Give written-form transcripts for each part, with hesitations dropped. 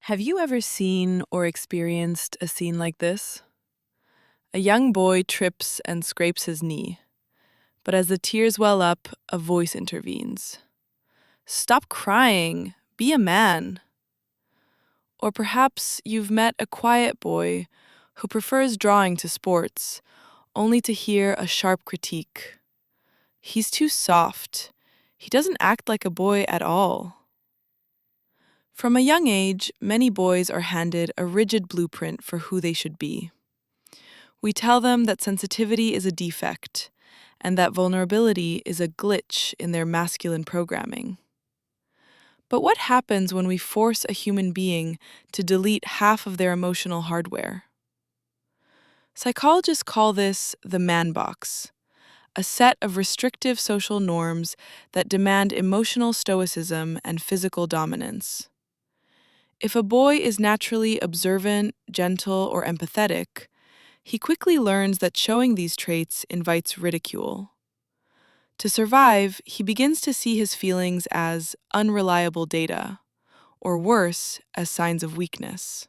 Have you ever seen or experienced a scene like this? A young boy trips and scrapes his knee, but as the tears well up, a voice intervenes. Stop crying! Be a man! Or perhaps you've met a quiet boy who prefers drawing to sports, only to hear a sharp critique. He's too soft. He doesn't act like a boy at all. From a young age, many boys are handed a rigid blueprint for who they should be. We tell them that sensitivity is a defect and that vulnerability is a glitch in their masculine programming. But what happens when we force a human being to delete half of their emotional hardware? Psychologists call this the man box, a set of restrictive social norms that demand emotional stoicism and physical dominance. If a boy is naturally observant, gentle, or empathetic, he quickly learns that showing these traits invites ridicule. To survive, he begins to see his feelings as unreliable data, or worse, as signs of weakness.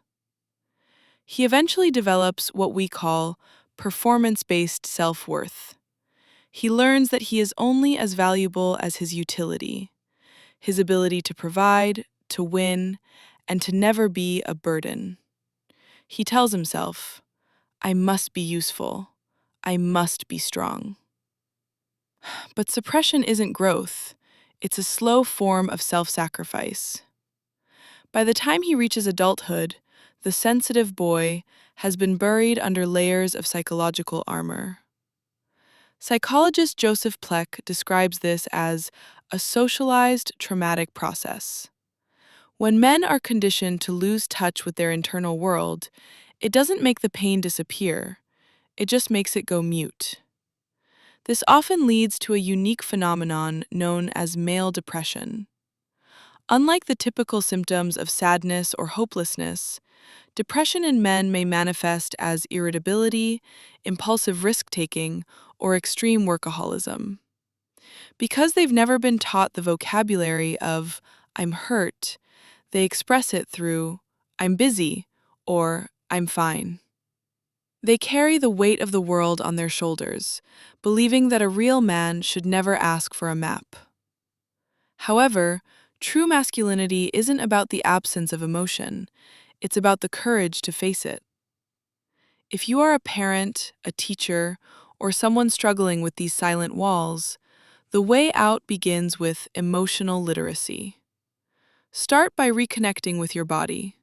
He eventually develops what we call performance-based self-worth. He learns that he is only as valuable as his utility, his ability to provide, to win, and to never be a burden. He tells himself, I must be useful. I must be strong. But suppression isn't growth. It's a slow form of self-sacrifice. By the time he reaches adulthood, the sensitive boy has been buried under layers of psychological armor. Psychologist Joseph Pleck describes this as a socialized traumatic process. When men are conditioned to lose touch with their internal world, it doesn't make the pain disappear. It just makes it go mute. This often leads to a unique phenomenon known as male depression. Unlike the typical symptoms of sadness or hopelessness, depression in men may manifest as irritability, impulsive risk-taking, or extreme workaholism. Because they've never been taught the vocabulary of "I'm hurt," they express it through "I'm busy" or "I'm fine." They carry the weight of the world on their shoulders, believing that a real man should never ask for a map. However, true masculinity isn't about the absence of emotion, it's about the courage to face it. If you are a parent, a teacher, or someone struggling with these silent walls, the way out begins with emotional literacy. Start by reconnecting with your body.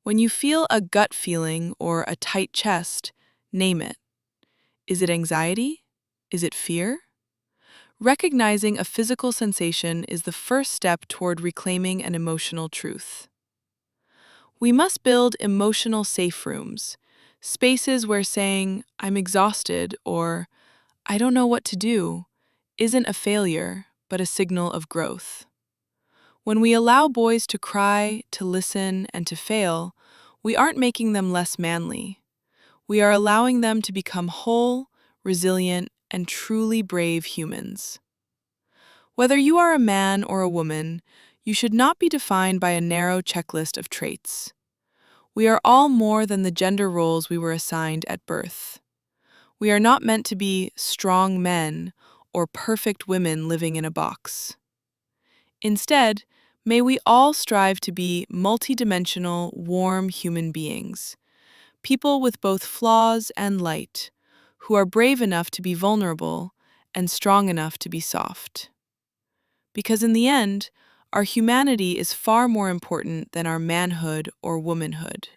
When you feel a gut feeling or a tight chest, name it. Is it anxiety? Is it fear? Recognizing a physical sensation is the first step toward reclaiming an emotional truth. We must build emotional safe rooms, spaces where saying, I'm exhausted or I don't know what to do, isn't a failure, but a signal of growth. When we allow boys to cry, to listen, and to fail, we aren't making them less manly. We are allowing them to become whole, resilient, and truly brave humans. Whether you are a man or a woman, you should not be defined by a narrow checklist of traits. We are all more than the gender roles we were assigned at birth. We are not meant to be strong men or perfect women living in a box. Instead, may we all strive to be multidimensional, warm human beings, people with both flaws and light, who are brave enough to be vulnerable and strong enough to be soft. Because in the end, our humanity is far more important than our manhood or womanhood.